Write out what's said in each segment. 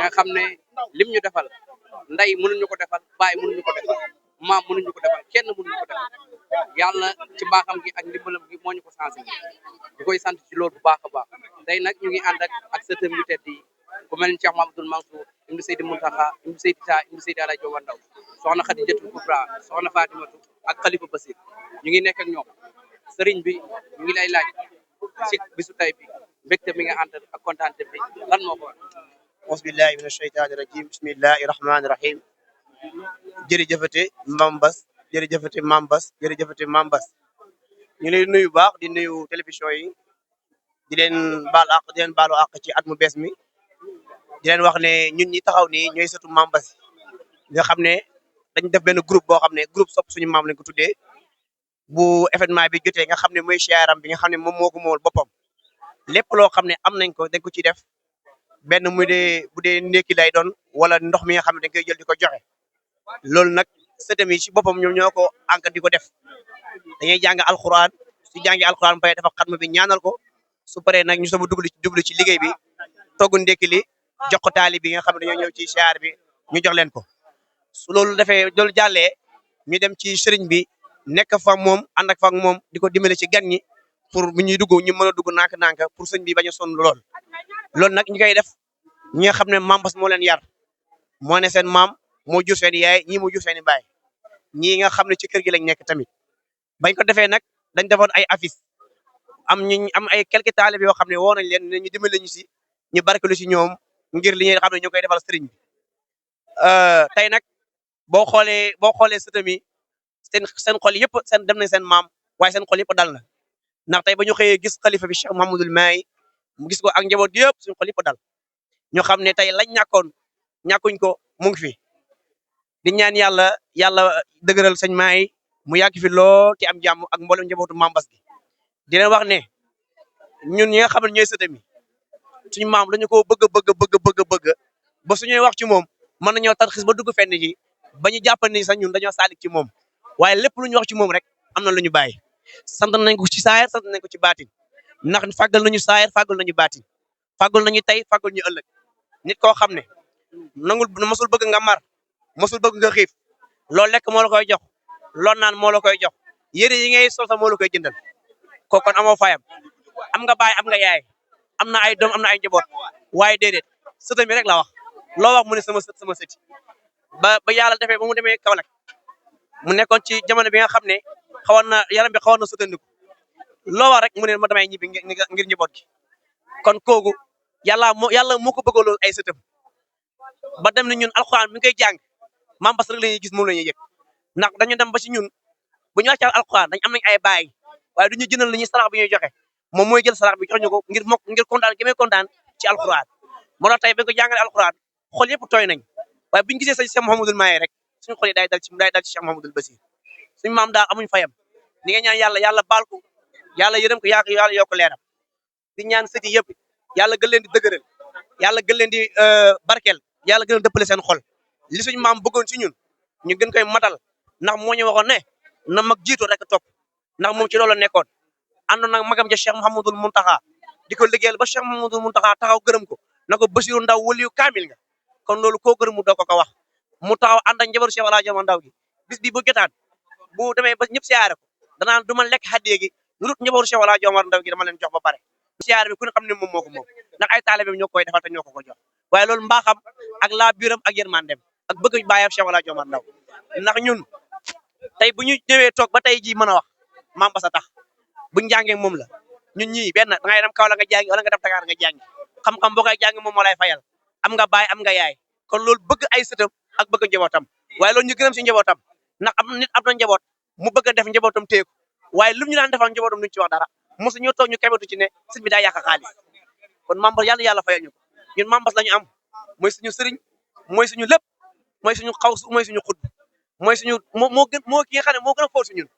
nga xam ne lim ñu defal nday mënuñu ko defal baay mënuñu ko defal maam mënuñu ko defal kenn mënuñu ko defal yàlla ci mbaaxam gi ak ndimbalam gi moo ñu ko sensé di koy sant ci loolu bu baax a baax tey nag ñu ngi ànd ak sëtëm yu tedd yi ku mel ni Cheikh Mamadou Mansour ibnu Seydi Muntaxa ibnu Seydi Ta ibnu Seydi Alaaji Omar Ndaw soxna Xadijatul Kubra soxna Fatimatu ak xalifa Basir ñu ngi nekk ak ñoom sëriñ bi ñu ngi lay laaj ci bisu tay bi mbégte mi nga ànd ak kontaante bi lan moo ko war auzu billahi min asheytaani rajim bismillahi rahmaani rahim jërëjëfate Mame Bass jërëjëfate Mame Bass jërëjëfate Mame Bass ñu lay nuyu baax di nuyu télévision yi di leen baalu àq ci at mu bees mi di leen wax ne ñun ñi taxaw nii ñooy sëtu Mame Bass nga xam ne dañ def benn groupe boo xam ne groupe sopp suñu maam lañ ko tuddee bu événement bi jotee nga xam ne mooy siyaram bi nga xam ne moom moo ko moomal boppam lépp loo xam ne am nañ ko dañ ko ciy def benn bu dee ndékki lay doon wala ndox mi nga xam ne dañ koy jël di ko joxe loolu nag sëtam yi ci boppam ñoom ñoo ko ànk di ko def dañuy jàng alxuraan su jàngi alxuraan pare dafa xatma bi ñaanal ko su paree nag ñu sama duglu ci liggéey bi togg ndékki li jox ko taali bi nga xam ne dañoo ñëw ci siyaar bi ñu jox leen ko su loolu defee loolu jàllee ñu dem ci sëriñ bi nekk fa moom ànd ak fa moom di ko dimbale ci gan ñi pour bu ñuy dugg ñu mën a dugg nànk-nànk pour sëñ bi bañ a sonn lool loolu nag ñu koy def ñi nga xam ne Mame Bass moo leen yar moo ne seen maam moo jur seen yaay ñii moo jur seen i baay ñii nga xam ne ci kër gi lañ nekk tamit bañ ko defee nag dañ defoon ay affiche am ay quelques talibé yoo xam ne woo nañ leen ne ñu dimbale ñu si ñu barkelu si ñoom ngir li ñuy xam ne ñu koy defal sëriñ bi tey nag boo xoolee sëtam yi seen xol yëpp dem nañ seen maam waaye seen xol yëpp dal na ndax tey ba ñu xëyee gis xalifa bi Cheikh Mouhamadoul Mahi mu gis ko ak njaboot yëpp suñu xol yëpp dal ñu xam ne tey lañ ñàkkuñ ko mu ngi fi di ñaan yàlla dëgëral sëñ Mahi mu yàgg fi lool te am jàmm ak mboolem njabootu Mame Bass gi di leen wax ne ñun ñi nga xam ne ñooy sëtam yi suñu maam dañu ko bëgg ba suñuy wax ci moom mën nañoo tarxis ba dugg fenn ji ba ñu jàpp ni sax ñun dañoo saalik ci moom waaye lépp lu ñu wax ci moom rek am na lu ñu bàyyi sant nañ ko ci saayir sant nañ ko ci baatin ndax fàggal nañu saayir fàggal nañu baatin fàggal nañu tey fàggal ñu ëllëg nit koo xam ne mosul bëgg nga mar mosul bëgg nga xiif loolu lekk moo la koy jox loolu naan moo la koy jox yére yi ngay sol sax moo la koy jëndal kooku kon amoo fayam am nga baay am nga yaay am na ay doom am na ay njaboot waaye déedéet sëtam mi rek la wax loo wax mu ne sama sëti ba yàlla defee ba mu demee Kaolack mu nekkoon ci jamono bi nga xam ne yaram bi xawoon na sëtandiku loo wax rek mu ne ma damay ñibbi ngir njaboot gi kon kooku yàlla moo ko bëggaloon ay sëtam ba dem na ñun alxuraan mi ngi koy jàng Mame Bass rek la ñuy gis moom la ñuy yëg ndax dañu dem ba ci ñun bu ñu wàccal alxuraan dañ am nañ ay baay waaye du ñu jëndal li ñuy sarax bi ñuy joxe moom mooy jël sarax bi jox ñu ko ngir kontaan gi may kontaan ci alxuraan moo tax tey ba ko jàngale alxuraan xol yëpp tooy nañ waaye bu ñu gisee Cheikh Mouhamadoul Mahi rek suñu xol yi day dal ci Cheikh Mouhamadoul Bassir suñu maam daal amuñ fayam ni nga ñaan yàlla baal ko yàlla yërëm ko yàlla yokk leeram di ñaan sëti yëpp yàlla gën leen di dëgëral yàlla gën leen di barkeel yàlla gën a dëppale seen xol li suñu maam bëggoon ci ñun ñu gën koy matal ndax moo ñu waxoon ne na mag jiitu rek topp ndax moom ci loolu la nekkoon àndoon nag magam ja Cheikh Mouhamadoul Mountakha di ko liggéeyal ba Cheikh Mouhamadoul Mountakha taxaw gërëm ko na ko Bassirou Ndaw waliyu kaamil nga kon loolu koo gërëm mu doo ko wax mu taxaw ànd ak njabaru Cheikh Alaaji Omar Ndaw gi bis bi bu jotaan bu demee ba ñëpp siyaare ko danaan du ma lekk xaddee gi lu dul njabaru Cheikh Alaaji Omar Ndaw gi dama leen jox ba pare siyaare bi ku ne xam ne moom moo ko moom ndax ay taalibeem ñoo koy defal te ñoo ko jox waaye loolu mbaaxam ak laa biiram ak yërmandem ak bëgg bàyyam Cheikh Alaaji Omar Ndaw ndax ñun tey bu ñu ñëwee toog ba tey ji mën a wax Mame Bass a tax buñ jàngee moom la ñun ñii benn da ngay dem Kaolack nga jàngi wala nga dem Dakar nga jàngi xam-xam boo koy jàngi moom moo lay fayal am nga baay am nga yaay kon loolu bëgg ay sëtam ak bëgg njabootam waaye loolu ñu gërëm si njabootam ndax nit am na njaboot mu bëgg a def njabootam téeku waaye lu ñu daan defal njabootam duñ ci wax dara mosu ñoo toog ñu kebetu ci ne sëñ bi daa yàq xaalis kon Mame Bass yàlla fayal ñu ko ñun Mame Bass la ñu am mooy suñu sëriñ mooy suñu lépp mooy suñu xawsu mooy suñu xut mooy suñu moo ki nga xam ne moo gën a fóot si ñun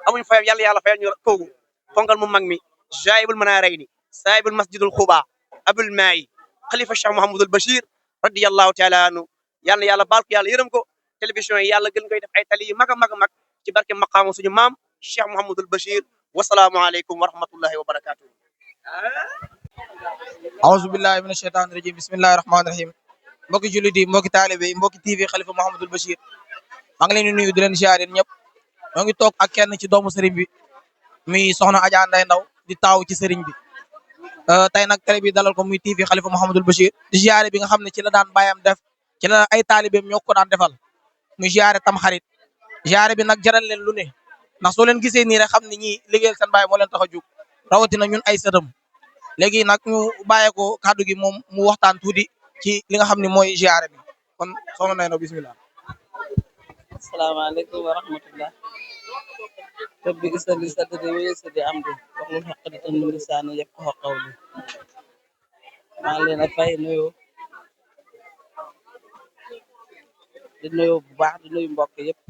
amuñ fayam yàlla fayal ñu koogu fonkal mu mag mi jaayibul manarayni saahibul masjidul xuba abul maayi xalifa Cheikh Mouhamadoul Bachir radiyallahu taala anhu yàlla na yàlla baal ko yàlla yërëm ko télévision yi yàlla gën koy def ay tali yu mag a mag a mag ci barke maqaama suñu maam Cheikh Mouhamadoul Bachir wasalaamu aleykum wa rahmatullahi wa barakatuh aouzu billahi min asheytaani rajim bismillahi rahmaani rahim mbokki jullit yi mbokki taalibe yi mbokki TV Khalifa Mouhamadul Bachir maa ngi leen di nuyu di leen ziar yéen ñëpp ñoo ngi toog ak kenn ci doomu sëriñ bi muy soxna Adja Ndeye Ndaw di taaw ci sëriñ bi tey nag télé bi dalal ko muy TV Khalifa Mouhamadul Bachir di ziare bi nga xam ne ci la daan bàyyam def ci la ay taalibeem ñoo ko daan defal muy ziare tam xarit ziare bi nag jaral leen lu ne ndax soo leen gisee nii rek xam ne ñii liggéeyal seen baay moo leen tax a jóg rawatina ñun ay sëtam léegi nag ñu bàyyee ko kàddu gi moom mu waxtaan tuuti ci li nga xam ne mooy ziare bi kon soxna Ndeye Ndaw bismillah. asalaamaaleykum wa rahmatullah rabbi isali sadri wa yassir amri wahlul uqdatan min lisani yafqahu qawli maa ngi leen a fay nuyoo di nuyoo bu baax di nuyu mbokk yëpp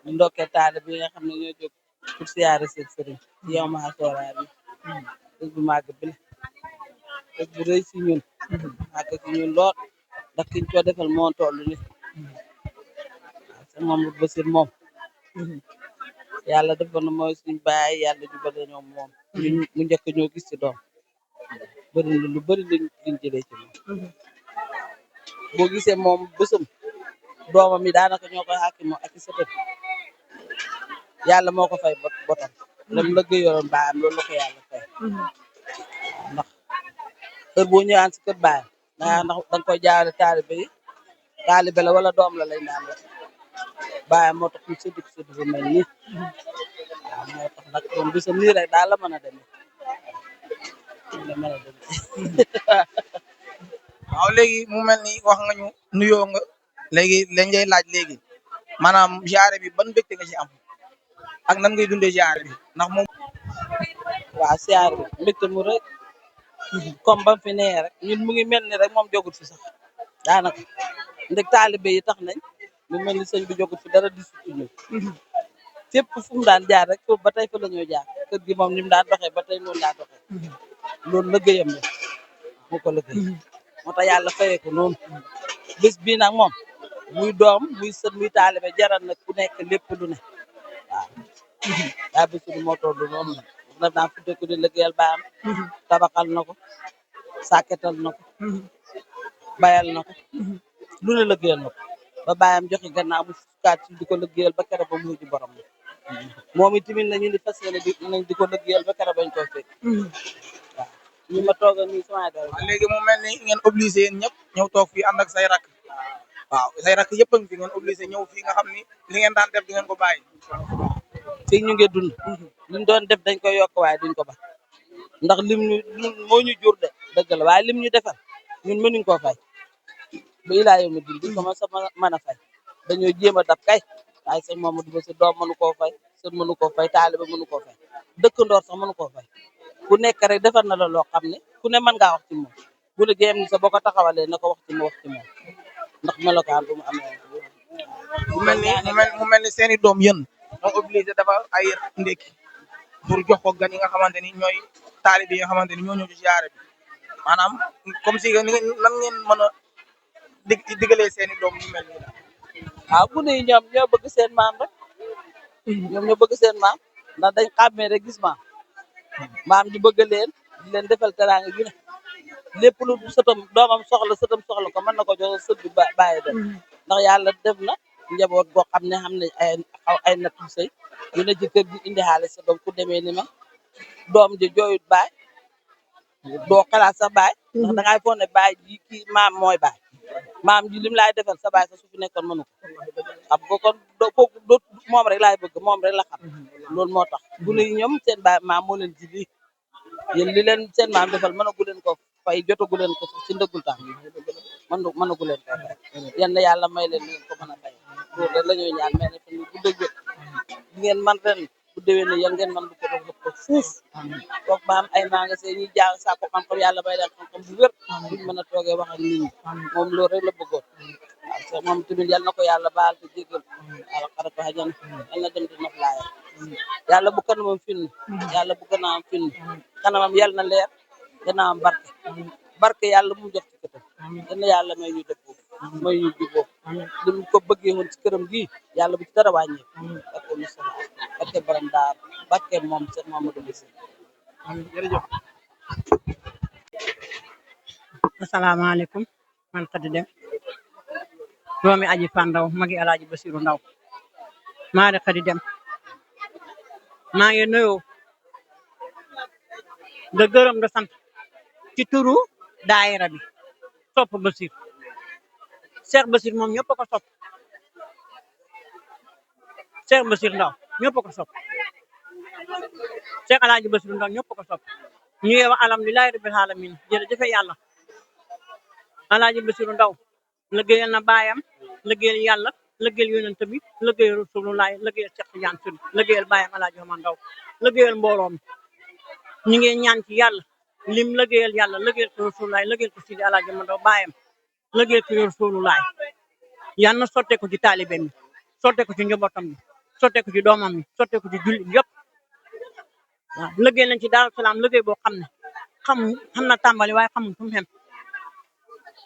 di ndokkee taale bi nga xam ne ñoo jóg pour siyaare seen sëriñ ci yow ma xasooraa bi bés bu màgg bi la bés bu rëy si ñun màgg si ñun lool ndax kiñ ko defal moo toll ni Mamadou Bassir moom yàlla defoon na mooy suñ baay yàlla jubale ñoom moom mu njëkk ñoo gis ci doom bëri na lu bëri liñ jëlee ci moom boo gisee moom bésam doomam yi daanaka ñoo koy xàkki moom ak i sëtëm yàlla moo ko fay botam lam la gëyoroon baayam loolu la ko yàlla fay ndax heure boo ñëwaan si kër baayam ndax danga koy jaawale taalibe la wala doom la lay naan la baayam moo tax ñu sédd bu mel nii waaw moo tax nag moom bisam nii rek daal la mën a demee waaw léegi mu mel ni wax nga ñu nuyoo nga léegi lañ lay laaj léegi maanaam ziare bi ban mbégte nga ci am ak nan ngay dundee ziare bi ndax moom. waaw siyaare bi mbégte mu rek comme bam fi nee rek ñun mu ngi mel ni rek moom jogut fi sax daanaka ndeg taalibe yi tax nañ mu mel ni sëñ bi jogut fi dara di sutu ñu fépp fu mu daan jaar rek foofu ba tey fa la ñoo jaar kër gi moom ni mu daan doxee ba tey noonu laa doxee loolu liggéeyam la moo ko liggéey moo tax yàlla fayee ko noonu bés bii nag moom muy doom muy sët muy taalibe jaral nag ku nekk lépp lu ne waaw daa bésul moo toll noonu nag daf daan fu dëkk di liggéeyal baam tabaxal na ko sàkketal na ko bayal na ko lu ne liggéeyal na ko ba baayam joxe gannaaw mu fukkaat ci di ko liggéeyal ba kere ba muy ji borom la moom itamit nañu di fas yéene nañ di ko liggéeyal ba kere bañ koy fekk waaw ñu ma tooga nii sama doole léegi mu mel ni ngeen obligé yéen ñëpp ñëw toog fii ànd ak say rakk waaw say rakk yëpp a ngi fi ngeen obligé ñëw fii nga xam ni li ngeen daan def di ngeen ko bàyyi. fii ñu ngi dund liñ doon def dañ koy yokk waaye duñ ko ba ndax lim ñu moo ñu jur de dëgg la waaye lim ñu defal ñun mënuñ koo fay ba ilaa yow mi dund duñ ko mën a fay dañoo jéem a dab kay waaye sëñ Mamadou Bassir doom mënu koo fay sët mënu koo fay taaliba mënu koo fay dëkkandoor sax mënu koo fay ku nekk rek defar na la loo xam ne ku ne mën ngaa wax ci moom bu liggéeyam ni sa boo ko taxawalee na ko wax ci moom ndax melokaan bu mu amee mu mel ni seen i doom yéen ñoo obligé dafa ay ndékki pour jox ko gan yi nga xamante ni ñooy taalibe yi nga xamante ni ñoo ñëw ci ziare bi maanaam comme si nan ngeen mën a digalee seen i doom ñu mel nii daal. waaw bu ne ñoom ñoo bëgg seen maam rek ñoom ñoo bëgg seen maam ndax dañ xàmmee rek gis maam ji bëgg leen di leen defal teraanga ju ne lépp lu sëtam doomam sëtam soxla ko mën na ko jox sët bi bàyyi dem ndax yàlla def na njaboot goo xam ne ay nattu sëy yu ne ci kër gi indi xaalis sa doom ku demee ni ma doom ji jooyut baay doo xalaat sa baay ndax dangay foog ne baay ji kii maam mooy baay maam ji lim laay defal sa baay sa su fi nekkoon mënu ko xam nga kon kooku moom rek laay bëgg moom rek la xam loolu moo tax bu ne ñoom seen baay maam moo leen ji lii yéen li leen seen maam defal mënagu leen ko fay jotagu leen ko ci ndëggul tax mënagu leen ko fay yal na yàlla may leen ngeen ko mën a fay loolu rek la ñuy ñaan mais ne fan bu dëgg di ngeen man ren bu déwee ne yéen ngeen man lu ko def ko fuuf toog ba am ay magasin ñuy jàng saako xam-xam yàlla may leen xam-xam bu wér buñ mën a toogee wax ak nit ñi moom loolu rek la bëggoon waaw moom tamit yal na ko yàlla baal te jéggal yàlla xara ko xajana yal na dem di noflaaya yàlla bu kanamam fin yàlla bu gannaawam fin kanamam yàlla na leer gannaawam barke yàlla mu jox ci këtam dana yàlla may ñu dëppoo may ñu juboo li mu ko bëggee woon ci këram gi yàlla bu ci dara wàññee barke Moustapha barke borom daar barke moom Cheikh Mamadou Bassir jërëjëf. asalaamaaleykum man Khady Deme doomi aji Fan Ndaw magi Alaaji Basiru Ndaw maa de Khady Deme maa ngi nuyoo de gërëm de sant ci turu daayira bi sopp Basir Cheikh Basir moom ñëpp ko sopp Cheikh Basir Ndaw ñëpp ko sopp Cheikh Alaaji Basiru Ndaw ñëpp ko sopp ñu ngi wax alhamdulilahi rabbil alamin jërëjëf yàlla Alaaji Basiru Ndaw liggéeyal na baayam liggéeyal yàlla liggéeyal yonent bi liggéeyal Rasulullah liggéeyal Cheikh Tidiane Sy liggéeyal baayam Alaaji Omar Ndaw liggéeyal mbooloo mi ñu ngi ñaan ci yàlla lim liggéeyal yàlla liggéeyal ko Rasulullah liggéeyal ko Sidi Alaaji Omar Ndaw baayam liggéeyal ko Rasulullah yal na sotte ko ci taalibe mi sotte ko ci njabootam bi sotte ko ci doomam mi sotte ko ci jullit yëpp waaw liggéey nañ ci Daaru Salaam liggéey boo xam ne xam na tàmbali waaye xamul fu mu xem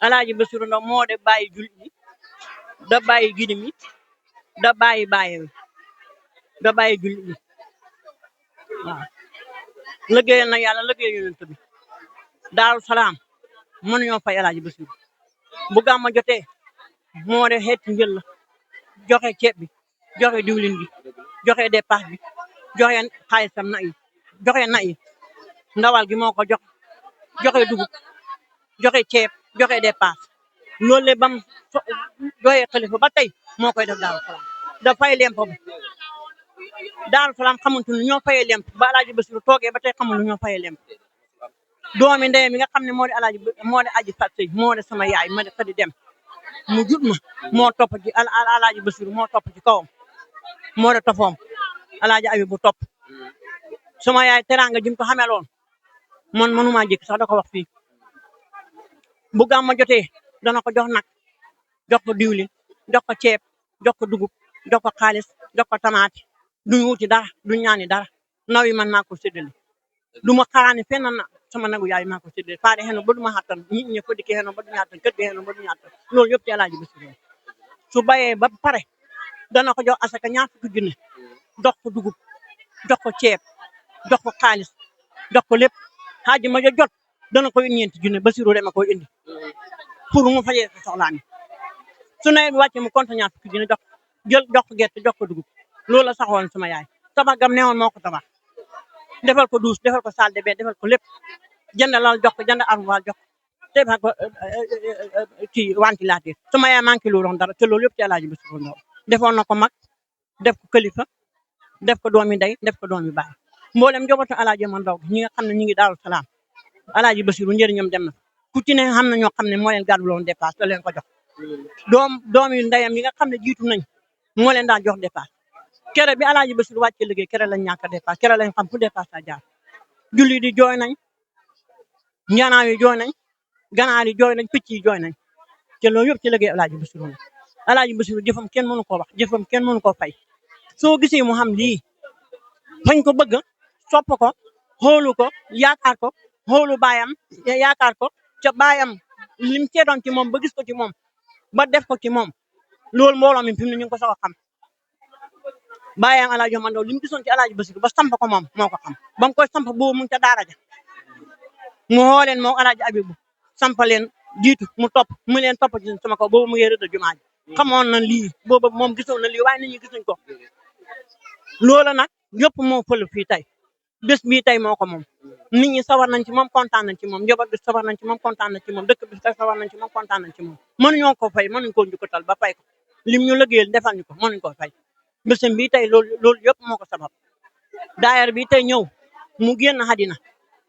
Alaaji Basiru Ndaw moo de bàyyi jullit yi da bàyyi gidim yi da bàyyi da bàyyi jullit yi waaw liggéeyal na yàlla liggéey yonent bi Daaru Salaam mënuñoo fay Alaaji Basiru bu gàmmu jotee moo de xeeti njël la joxe ceeb bi joxe diwlin bi joxe dépasse bi joxe xaalisam joxe na yi ndawal gi moo ko joxe dugub joxe ceeb joxe dépasse loolu le bam joxe xalifa ba tey moo koy def Daaru Salaam da fay lemp bu Daaru Salaam xamantu lu ñoo fayee lemp ba Alaaji Basiru toogee ba tey xamul lu ñoo fayee lemp doomi ndeyam mi nga xam ne moo di aji fat sëy moo de sama yaay ma de Khady Deme mu jut ma moo topp ci Alaaji Basiru moo topp ci kawam moo de tofoom Alaaji Abibu topp sama yaay teranga jim ko xameloon man mënuma jëkk sax da ko wax fii bu gàmmu jotee dana ko jox nag jox ko diwlin jox ko ceeb jox ko dugub jox ko xaalis jox ko tamaate duñ wuti dara duñ ñaani dara naw yi man maa ko séddale du ma xaaraani fenn na sama nagu yaay maa ko séddale faade xeno ba duma xattan nit ñi ko dikkee xeno ba duñu xattan kër gi xeno ba duñu xattan loolu yëpp ci Alaaji Basiru su bayee ba pare dana ko jox asaka ñaar fukki junne jox ko dugub jox ko ceeb jox ko xaalis jox ko lépp xaaji ma jot dana koy ñeenti junne Basiru dama koy indi pour mu fajee ko soxlaam yi su nawet bi wàccee mu compte ñaar fukki junne jox ko gerte jox ko dugub loolu la saxoon sama yaay tabax gam newoon moo ko tabax defal ko douche defal ko salle de bain defal ko lépp jënd lal jox ko jënd armoire jox ko defal ko ci ventilateur sama yaay manqué loolu dara te loolu yëpp ci Alaaji Basiru Ndaw defoon na ko mag def ko kilifa def ko doomi ndey def ko doomi baay mboolem njabootu Alaaji Omar Ndaw ñi nga xam ne ñu ngi Daaru Salaam Alaaji Basiru njëriñam dem na ku ci ne xam na ñoo xam ne moo leen gàdduloon dépasse da leen ko jox doomi ndeyam yi nga xam ne jiitu nañ moo leen daan jox dépasse kere bi Alaaji Basiru wàcce liggéey kere lañ ñàkk dépasse kere lañ xam fu dépasse a jaar julli di jooy nañ ñanaaw yi jooy nañ ganaar yi jooy nañ picc yi jooy nañ te loolu yëpp ci liggéey Alaaji Basiru la Alaaji Basiru jëfam kenn mënu koo wax jëfam kenn mënu koo fay soo gisee mu xam lii fañ ko bëgg sopp ko xoolu ko yaakaar ko xoolu baayam yaakaar ko ca baayam lim seedoon ci moom ba gis ko ci moom ba def ko ci moom loolu mbooloo mi fi mu ne ñu ngi ko soog a xam baayam Alaaji Omar Ndaw lim gisoon ci Alaaji Basiru ba samp ko moom moo ko xam ba mu koy samp boobu mu ngi ca daara ja mu woo leen moo Alaaji Abibu samp leen jiitu mu topp mu leen topp ci sama kaw boobu mu ngi rëdd jumaa ji xamoon na lii boobu moom gisoon na lii waaye nit ñi gisuñ ko loola nag yëpp moo fël fii tey bés bii tey moo ko moom nit ñi sawar nañ ci moom kontaan nañ ci moom njaboot bi sawar nañ ci moom kontaan nañ ci moom dëkk bi sawar nañ ci moom kontaan nañ ci moom mënuñoo ko fay mënuñ koo njukkatal ba fay ko lim ñu liggéeyal defal ñu ko mënuñ koo fay bésam bii tey loolu yëpp moo ko sabab daayar bi tey ñëw mu génn àddina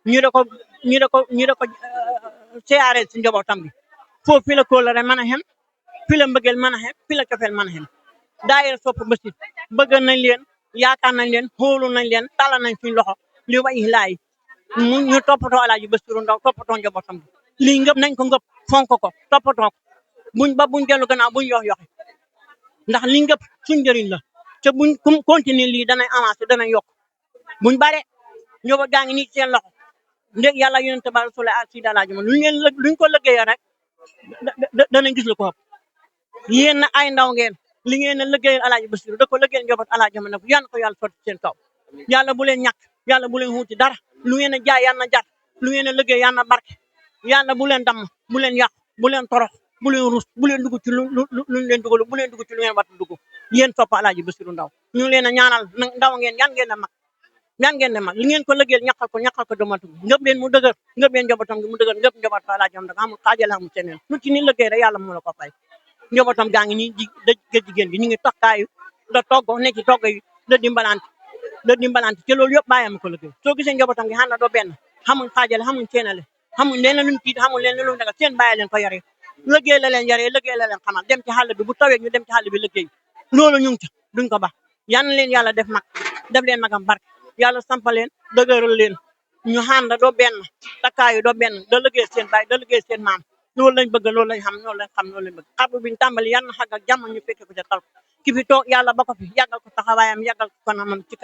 ñu da ko siyaare si njabootam bi foofu fi la kóolare mën a xem fi la mbëggeel mën a xem fi la cofeel mën a xem daayar sopp Basir bëgg nañ leen yaakaar nañ leen xoolu nañ leen tala nañ suñ loxo li way laay mu ñu toppatoo Alaaji Basiru Ndaw toppatoo njabootam bi lii ngëp nañ ko ngëp fonk ko toppatoo ko buñ dellu gannaaw buñ yox yoxi ndax li ngëp suñ njëriñ la te buñ continuer lii danañ avancer danañ yokk buñ bare njaboot gaa ngi nii seen loxo ndég yàlla yonent ba Rasul Sidi Alaaji ma luñ ko liggéeyee rek danañ gis lu ko ëpp yéen na ay ndaw ngeen li ngeen a liggéeyal Alaaji Basiru da ko liggéeyal njaboot Alaaji Omar Ndaw yal na ko yàlla sotti seen kaw yàlla bu leen ñàkk yàlla bu leen xuuti dara lu ngeen a jaay yal na jar lu ngeen a liggéey yal na barke yàlla bu leen damm bu leen yàq bu leen torox bu leen rus bu leen dugg ci lu leen dugal bu leen dugg ci lu ngeen war a dugg yéen sopp Alaaji Basiru Ndaw ñu ngi leen a ñaanal ndaw ngeen yan ngeen a mag yan ngeen a mag li ngeen ko lëggeel ñaqal ko domatu ngëp leen mu dëgër ngëp leen njabootam gi mu dëgër ngëp njabootu Alaaji am amul xaajale amul seneen lu ci ni lëggee rek yàlla mu la ko fay njabootam gaa ngi nii jigéen gi ñu ngi toxtaayu da togg nekk ci togg yi da dimbalante ci loolu yëpp bàyyam ko lëggee soo gisee njabootam gi xana doo benn xamuñ xaajale xamuñ seenale xamuñ leen luñ tiit xamuñ leen luñ dagal seen bàyyi leen ko yare lëggéey la leen yaree lëggéey la leen xamal dem ci xàll bi bu tawee ñu dem ci xàll bi lëggéey loolu ñu ngi ca duñ ko bax yan leen yàlla def mag def leen magam barke yàlla sampaleen dëgëral leen ñu xànd doo benn takkaayu doo benn da lëggéey seen baay da lëggéey seen maam loolu lañ bëgg loolu lañ xam loolu lañ xam loolu lañ bëgg xarbu biñu tàmbali yan na xag ak jàmm ñu fekke ko ca tal ki fi toog yàlla ba ko fi yàggal ko taxawaayam yàggal ko kanamam ci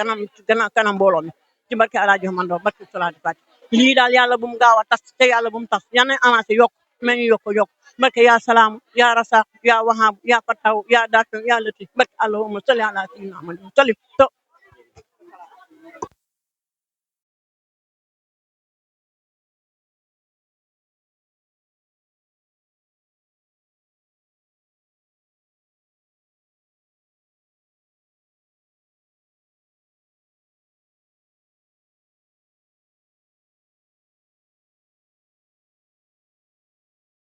kanam mbooloo mi ci barke Alaaji Mandoo barke salaatu fati lii daal yàlla bu mu gaaw a tas te yàlla bu mu tas yan nañ avancé yokk mais ñu yokk barke yaa salaamu yaa rasaq yaa wahab yaa fataw yaa daatu yaa lati barke allahumma salli ala sayyidina Muhammad salli